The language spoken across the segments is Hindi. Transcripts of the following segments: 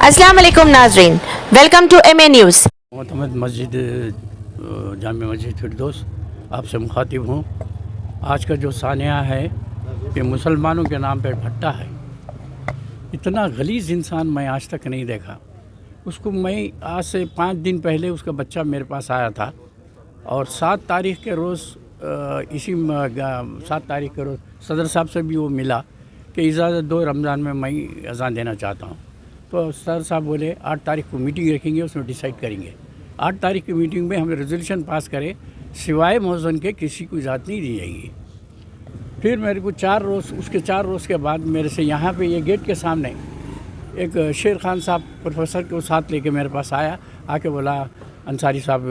अस्सलाम वालेकुम नाजरीन, वेलकम टू एमए न्यूज़। मोहतमद मस्जिद जामिया मस्जिद फिरदौस आपसे मुखातिब हूँ। आज का जो सानिया है कि मुसलमानों के नाम पर भट्टा है। इतना गलीज़ इंसान मैं आज तक नहीं देखा। उसको मैं आज से 5 दिन पहले उसका बच्चा मेरे पास आया था और 7 तारीख़ के रोज़ 7 तारीख़ के रोज़ सदर साहब से भी वो मिला कि इजाज़त दो, रमज़ान में मैं अज़ान देना चाहता हूँ। तो सर साहब बोले 8 तारीख़ को मीटिंग रखेंगे, उसमें डिसाइड करेंगे। 8 तारीख़ की मीटिंग में हम रेजोल्यूशन पास करें सिवाय मौज़न के किसी को इजाज़त नहीं दी जाएगी। फिर मेरे को 4 रोज़ के बाद मेरे से यहाँ पे ये गेट के सामने एक शेर खान साहब प्रोफेसर को साथ लेके मेरे पास आया, आके बोला अंसारी साहब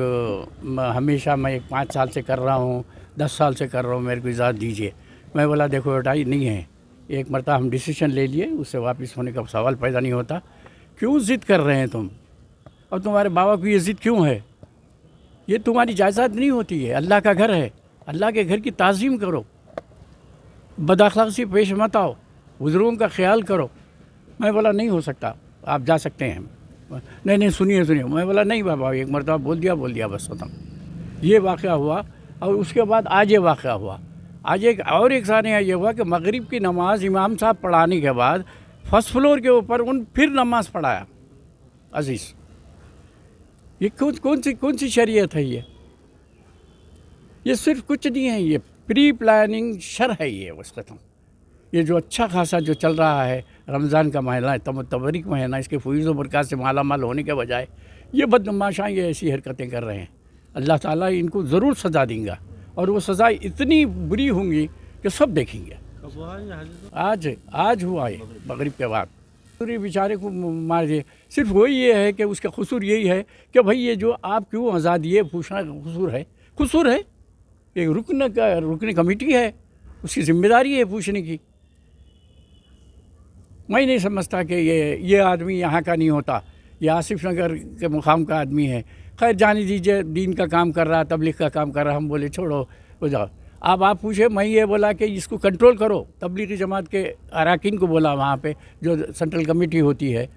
हमेशा मैं 5 साल से कर रहा हूँ, 10 साल से कर रहा हूँ, मेरे को इजाज़त दीजिए। मैं बोला देखो बेटा ये नहीं है, एक मरतबा हम डिसीजन ले लिए, उससे वापस होने का सवाल पैदा नहीं होता। क्यों ज़िद कर रहे हैं तुम, और तुम्हारे बाबा को ये ज़िद क्यों है? ये तुम्हारी जायदाद नहीं होती है, अल्लाह का घर है। अल्लाह के घर की ताज़ीम करो, बदअखलाक़ी से पेश मत आओ, बुज़ुर्गों का ख्याल करो। मैं बोला नहीं हो सकता, आप जा सकते हैं। नहीं सुनिए। मैं बोला नहीं बाबा, एक मरतबा बोल दिया बस ख़त्म। ये वाक़या हुआ और उसके बाद आज ये वाक़या हुआ। आज एक सानिया ये हुआ कि मगरिब की नमाज़ इमाम साहब पढ़ाने के बाद फर्स्ट फ्लोर के ऊपर फिर नमाज़ पढ़ाया। अज़ीज़, ये कौन सी शरीयत है? ये सिर्फ कुछ नहीं है, ये प्री प्लानिंग शर है। ये बस ख़त्म। ये जो अच्छा खासा जो चल रहा है, रमज़ान का महीना, तबरीक महीना, इसके फैज़ व बरक़ात से माला माल होने के बजाय ये बदमाशां ये ऐसी हरकतें कर रहे हैं। अल्लाह ताला इनको ज़रूर सज़ा देंगे और वो सज़ा इतनी बुरी होंगी कि सब देखेंगे। आज हुआ ये मगरिब के बाद। पूरे बेचारे को मार दिए। सिर्फ वही ये है कि उसका कसूर यही है कि भाई ये जो आप क्यों आज़ाद दिए पूछना का कसूर है। एक रुकन कमेटी है, उसकी ज़िम्मेदारी है पूछने की। मैं नहीं समझता कि ये आदमी यहाँ का नहीं होता, ये आसिफ नगर के मुकाम का आदमी है। खैर जाने दीजिए, दीन का काम कर रहा, तबलीग का काम कर रहा। हम बोले छोड़ो हो जाओ। अब आप पूछे, मैं ये बोला कि इसको कंट्रोल करो। तबलीगी जमात के अरकान को बोला वहाँ पे जो सेंट्रल कमेटी होती है,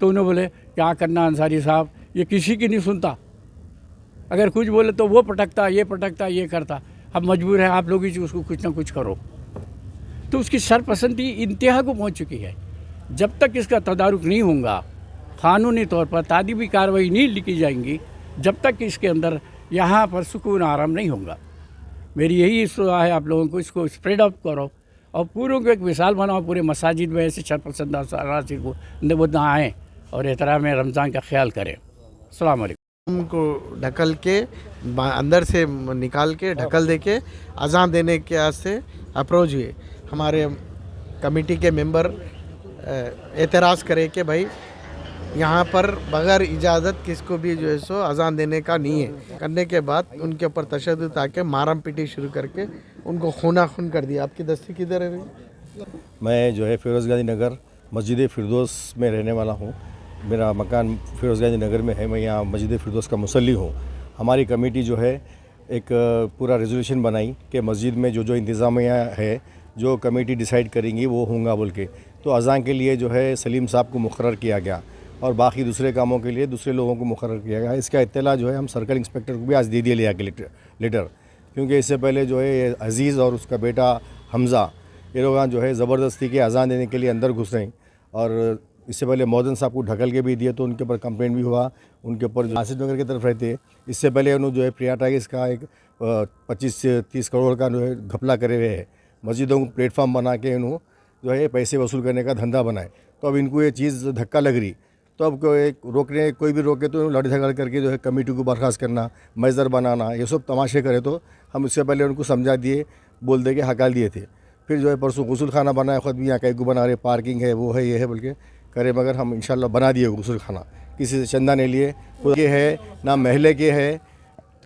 तो उन्होंने बोले क्या करना अंसारी साहब, ये किसी की नहीं सुनता। अगर कुछ बोले तो वो पटकता, ये करता। हम मजबूर हैं आप लोग ही उसको कुछ ना कुछ करो। तो उसकी सरपसंदी इंतहा को पहुँच चुकी है। जब तक इसका तदारुक नहीं होगा, क़ानूनी तौर पर तादीबी कार्रवाई नहीं लिखी जाएंगी, जब तक इसके अंदर यहाँ पर सुकून आराम नहीं होगा। मेरी यही दुआ है आप लोगों को, इसको स्प्रेड अप करो और पूरों को एक मिसाल बनाओ। पूरे मसाजिद में ऐसे शरपसंद अनासिर को ना आएँ और एहतराम रमज़ान का ख्याल करें। अस्सलाम वालेकुम। को ढकल के अंदर से निकाल के ढकल दे के अज़ान देने के वास्ते अप्रोच हुए। हमारे कमेटी के मेंबर एतराज़ करे कि भाई यहाँ पर बग़ैर इजाज़त किसको भी जो है सो अज़ान देने का नहीं है। करने के बाद उनके ऊपर तशद्दुद आके मारम पीटी शुरू करके उनको खूना खून कर दिया। आपकी दस्ती किधर है? मैं जो है फिरोज़ गांधी नगर मस्जिद फिरदौस में रहने वाला हूँ। मेरा मकान फिरोज़ गांधी नगर में है। मैं यहाँ मस्जिद फिरदौस का मुसल्ली हूँ। हमारी कमेटी जो है एक पूरा रेजोल्यूशन बनाई कि मस्जिद में जो इंतज़ामिया है, जो कमेटी डिसाइड करेंगी वो होगा बोल के। तो अज़ान के लिए जो है सलीम साहब को मुकर्रर किया गया और बाकी दूसरे कामों के लिए दूसरे लोगों को मुकर्रर किया गया। इसका इत्तला जो है हम सर्कल इंस्पेक्टर को भी आज दे दिया के लेटर, क्योंकि इससे पहले जो है अज़ीज़ और उसका बेटा हमज़ा ये लोग जो है ज़बरदस्ती के अज़ान देने के लिए अंदर घुस रहे हैं। और इससे पहले मौजन साहब को ढकल के भी दिए, तो उनके ऊपर कंप्लेंट भी हुआ। उनके ऊपर आसिफ नगर की तरफ रहते हैं। इससे पहले उन्होंने जो है प्रिया टाइगर्स का एक 25 से 30 करोड़ का जो है घपला करे हुए है। मस्जिदों को प्लेटफॉर्म बना के इन्होंने जो है पैसे वसूल करने का धंधा बनाए। तो अब इनको ये चीज़ धक्का लग रही, तो अब कोई भी रोके तो लड़ झगड़ करके जो है कमेटी को बर्खास्त करना, मैज़र बनाना, ये सब तमाशे करे। तो हम उससे पहले उनको समझा दिए, बोल दे के हकाल दिए थे। फिर जो है परसों गुसल खाना बनाया, ख़ुद भी यहाँ कहीं को बना रहे, पार्किंग है, वो है, ये है बोल के करे। मगर हम इंशाल्लाह बना दिए गुसल खाना, किसी से चंदा नहीं लिए। ये है ना महले के है,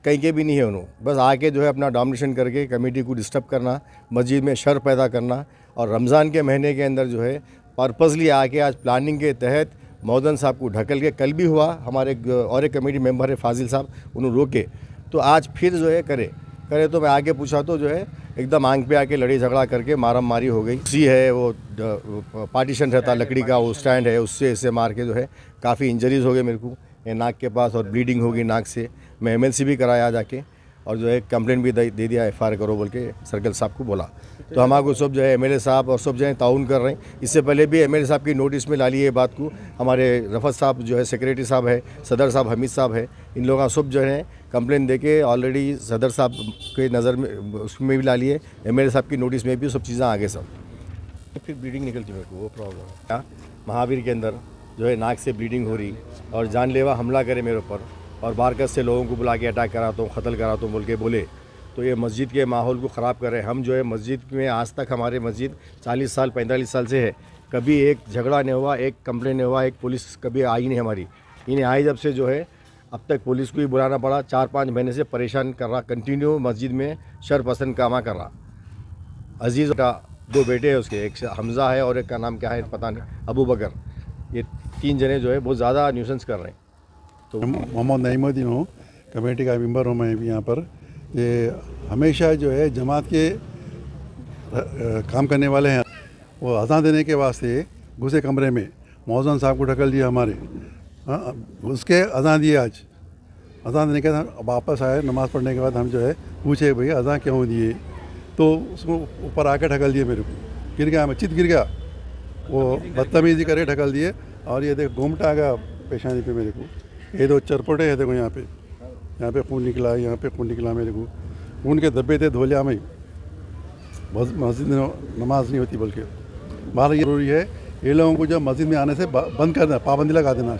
कहीं के भी नहीं है। उन्होंने बस आके जो है अपना डोमिनेशन करके कमेटी को डिस्टर्ब करना, मस्जिद में शर पैदा करना। और रमज़ान के महीने के अंदर जो है पर्पसली आके आज प्लानिंग के तहत मौदन साहब को ढकल के, कल भी हुआ, हमारे और एक कमेटी मेंबर है फाजिल साहब, उन्होंने रोके। तो आज फिर जो है करे। तो मैं आगे पूछा तो जो है एकदम आंख पे आके लड़ी झगड़ा करके मारम मारी हो गई। सी है वो पार्टीशन रहता लकड़ी का, वो स्टैंड है, उससे ऐसे मार के जो है काफ़ी इंजरीज हो गए मेरे को ये नाक के पास, और ब्लीडिंग होगी नाक से। मैं MLC भी कराया जाके, और जो है कंप्लेंट भी दे दिया, FIR करो बोल के सर्कल साहब को बोला। तो हमारे सब जो है MLA साहब और सब जो है ताउन कर रहे हैं। इससे पहले भी MLA साहब की नोटिस में ला ली ये बात को। हमारे रफत साहब जो है सेक्रेटरी साहब है, सदर साहब हमीद साहब है, इन लोगों का सब जो है कंप्लेंट दे के ऑलरेडी सदर साहब के नज़र में उसमें भी ला लिए, MLA साहब की नोटिस में भी सब चीज़ें आगे सब। फिर ब्लीडिंग निकलती मेरे को, वो प्रॉब्लम है। महावीर के अंदर जो है नाक से ब्लीडिंग हो रही, और जानलेवा हमला करे मेरे ऊपर, और बारकत से लोगों को बुला के अटैक कराता हूँ, कत्ल कराता हूँ बोल के बोले। तो ये मस्जिद के माहौल को ख़राब कर रहे हैं। हम जो है मस्जिद में आज तक, हमारे मस्जिद 40 साल 45 साल से है, कभी एक झगड़ा नहीं हुआ, एक कंप्लेंट नहीं हुआ, एक पुलिस कभी आई नहीं हमारी। इन्हें आई जब से जो है अब तक पुलिस को ही बुलाना पड़ा। 4-5 महीने से परेशान कर रहा, कंटिन्यू मस्जिद में शरपसंद कामा कर रहा। अजीज़ का 2 बेटे हैं उसके, एक हमज़ा है और एक का नाम क्या है पता नहीं, अबू बकर। ये 3 जने जो है बहुत ज़्यादा न्यूसेंस कर रहे हैं। तो मोहम्मद नईमुद्दीन हूँ, कमेटी का मेंबर हूँ मैं भी यहाँ पर। ये हमेशा जो है जमात के काम करने वाले हैं, वो अज़ान देने के वास्ते घुसे कमरे में, मौज़न साहब को ढकल दिया हमारे। हाँ, उसके अज़ान दिए। आज अज़ान देने के बाद वापस आए, नमाज़ पढ़ने के बाद हम जो है पूछे भैया अज़ान क्यों दिए, तो उसको ऊपर आके ढकल दिए मेरे को। गिर गया, मैं चित गिर गया, वो बदतमीज़ी करे ढकल दिए। और ये देखो घूमटा आ गया पेशानी पे मेरे को, ये 2 चरपटे हैं देखो, यहाँ पे खून निकला, यहाँ पे खून निकला मेरे को। खून के धब्बे थे, धोलिया में। मस्जिद में नमाज नहीं होती, बल्कि बाहर ये ज़रूरी है ये लोगों को जब मस्जिद में आने से बंद कर देना, पाबंदी लगा देना।